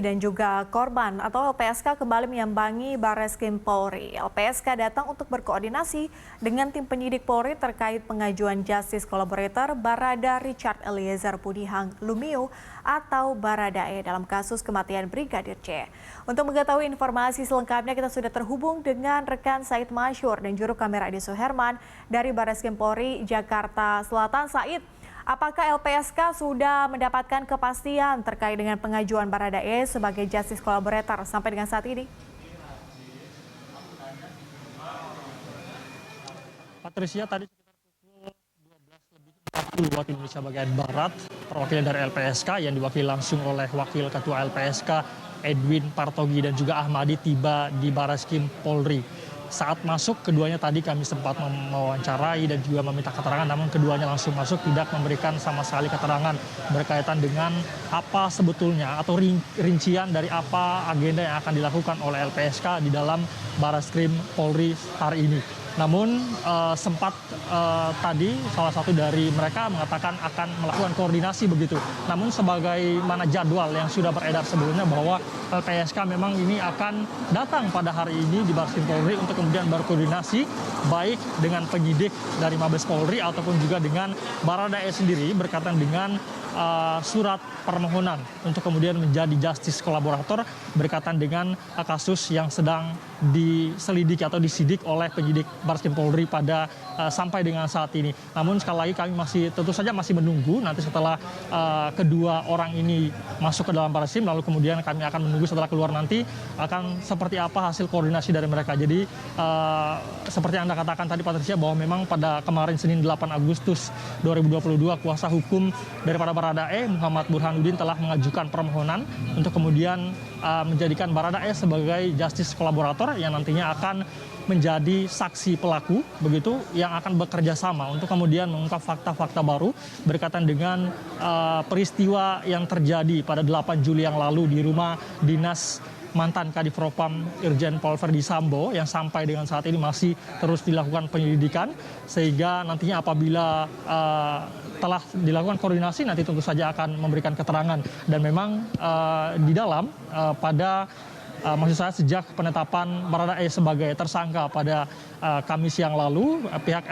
Dan juga korban atau LPSK kembali menyambangi Barreskrim Polri. LPSK datang untuk berkoordinasi dengan tim penyidik Polri terkait pengajuan Justice Collaborator Barada Richard Eliezer Pudihang Lumiu atau Baradae dalam kasus kematian Brigadir C. Untuk mengetahui informasi selengkapnya kita sudah terhubung dengan rekan Said Masyur dan juru kamera Edi Suherman dari Barreskrim Polri Jakarta Selatan. Said, apakah LPSK sudah mendapatkan kepastian terkait dengan pengajuan Baradae sebagai Justice Collaborator sampai dengan saat ini? Patricia, tadi sekitar pukul 12:40 waktu Indonesia bagian Barat, perwakilan dari LPSK yang diwakili langsung oleh Wakil Ketua LPSK Edwin Partogi dan juga Ahmadi tiba di Barreskrim Polri. Saat masuk, keduanya tadi kami sempat mewawancarai dan juga meminta keterangan, namun keduanya langsung masuk tidak memberikan sama sekali keterangan berkaitan dengan apa sebetulnya atau rincian dari apa agenda yang akan dilakukan oleh LPSK di dalam Barreskrim Polri hari ini. Namun sempat tadi salah satu dari mereka mengatakan akan melakukan koordinasi begitu. Namun sebagaimana jadwal yang sudah beredar sebelumnya bahwa LPSK memang ini akan datang pada hari ini di Barreskrim Polri untuk kemudian berkoordinasi baik dengan penyidik dari Mabes Polri ataupun juga dengan Baradae sendiri berkaitan dengan surat permohonan untuk kemudian menjadi justice kolaborator berkaitan dengan kasus yang sedang diselidiki atau disidik oleh penyidik Barreskrim Polri pada sampai dengan saat ini. Namun sekali lagi kami tentu saja masih menunggu nanti setelah kedua orang ini masuk ke dalam Barreskrim, lalu kemudian kami akan menunggu setelah keluar nanti akan seperti apa hasil koordinasi dari mereka. Jadi seperti yang Anda katakan tadi Patricia, bahwa memang pada kemarin Senin 8 Agustus 2022 kuasa hukum daripada Baradae Muhammad Burhanuddin telah mengajukan permohonan untuk kemudian menjadikan Baradae sebagai justice kolaborator yang nantinya akan menjadi saksi pelaku begitu yang akan bekerja sama untuk kemudian mengungkap fakta-fakta baru berkaitan dengan peristiwa yang terjadi pada 8 Juli yang lalu di rumah dinas mantan Kadif Propam Irjen Pol Verdi Sambo yang sampai dengan saat ini masih terus dilakukan penyelidikan, sehingga nantinya apabila telah dilakukan koordinasi nanti tentu saja akan memberikan keterangan. Dan memang di dalam maksud saya sejak penetapan Baradae sebagai tersangka pada Kamis yang lalu, pihak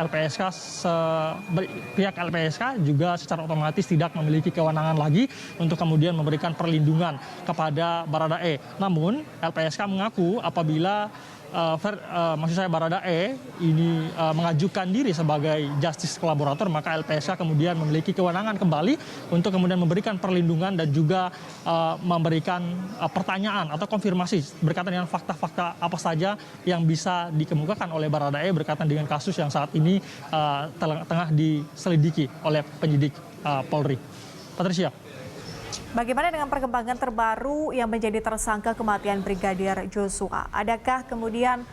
LPSK juga secara otomatis tidak memiliki kewenangan lagi untuk kemudian memberikan perlindungan kepada Baradae. Namun LPSK mengaku apabila maksud saya Baradae ini mengajukan diri sebagai justice kolaborator, maka LPSK kemudian memiliki kewenangan kembali untuk kemudian memberikan perlindungan dan juga memberikan pertanyaan atau konfirmasi berkaitan dengan fakta-fakta apa saja yang bisa dikemukakan oleh Baradae berkaitan dengan kasus yang saat ini tengah diselidiki oleh penyidik Polri. Patricia. Bagaimana dengan perkembangan terbaru yang menjadi tersangka kematian Brigadir Joshua? Adakah kemudian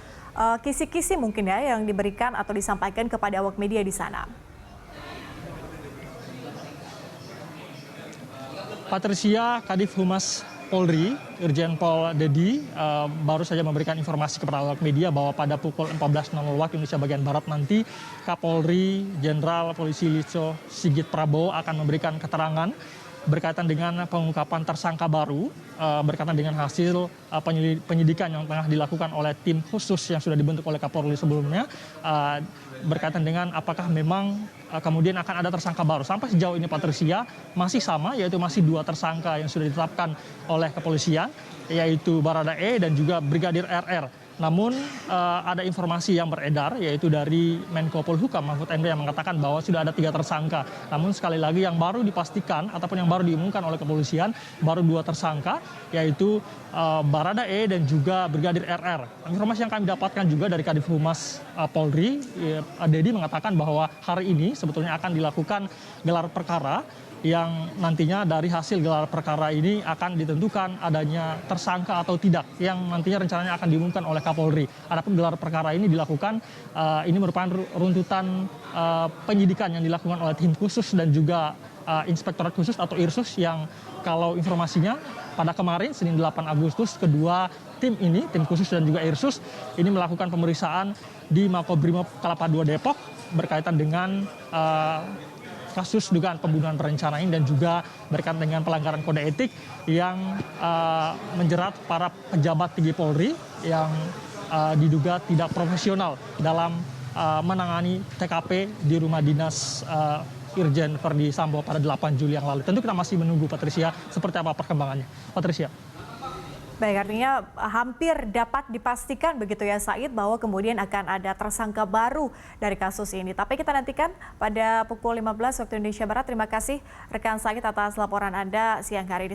kisi-kisi mungkin ya yang diberikan atau disampaikan kepada awak media di sana? Patricia, Kadif Humas Polri, Irjen Pol Dedi, baru saja memberikan informasi kepada awak media bahwa pada pukul 14.00 waktu Indonesia bagian Barat nanti Kapolri Jenderal Polisi Listio Sigit Prabowo akan memberikan keterangan berkaitan dengan pengungkapan tersangka baru berkaitan dengan hasil penyidikan yang tengah dilakukan oleh tim khusus yang sudah dibentuk oleh Kapolri sebelumnya berkaitan dengan apakah memang kemudian akan ada tersangka baru. Sampai sejauh ini Patricia masih sama, yaitu masih 2 tersangka yang sudah ditetapkan oleh kepolisian, yaitu Baradae dan juga Brigadir RR. Namun ada informasi yang beredar yaitu dari Menko Polhukam Mahfud MD yang mengatakan bahwa sudah ada 3 tersangka. Namun sekali lagi yang baru dipastikan ataupun yang baru diumumkan oleh kepolisian baru 2 tersangka, yaitu Baradae dan juga Brigadir RR. Informasi yang kami dapatkan juga dari Kadif Humas Polri, Dedi mengatakan bahwa hari ini sebetulnya akan dilakukan gelar perkara yang nantinya dari hasil gelar perkara ini akan ditentukan adanya tersangka atau tidak, yang nantinya rencananya akan diumumkan oleh Kapolri. Adapun gelar perkara ini dilakukan, ini merupakan runtutan penyidikan yang dilakukan oleh tim khusus dan juga Inspektorat Khusus atau IRSUS yang kalau informasinya pada kemarin Senin 8 Agustus kedua tim ini, tim khusus dan juga IRSUS ini melakukan pemeriksaan di Makobrimob Kelapa II Depok berkaitan dengan kasus dugaan pembunuhan berencana ini dan juga berkaitan dengan pelanggaran kode etik yang menjerat para pejabat tinggi Polri yang diduga tidak profesional dalam menangani TKP di rumah dinas Irjen Verdi Sambo pada 8 Juli yang lalu. Tentu kita masih menunggu, Patricia, seperti apa perkembangannya. Patricia. Baik, artinya hampir dapat dipastikan begitu ya Said bahwa kemudian akan ada tersangka baru dari kasus ini. Tapi kita nantikan pada pukul 15 waktu Indonesia Barat. Terima kasih rekan Said atas laporan Anda siang hari ini.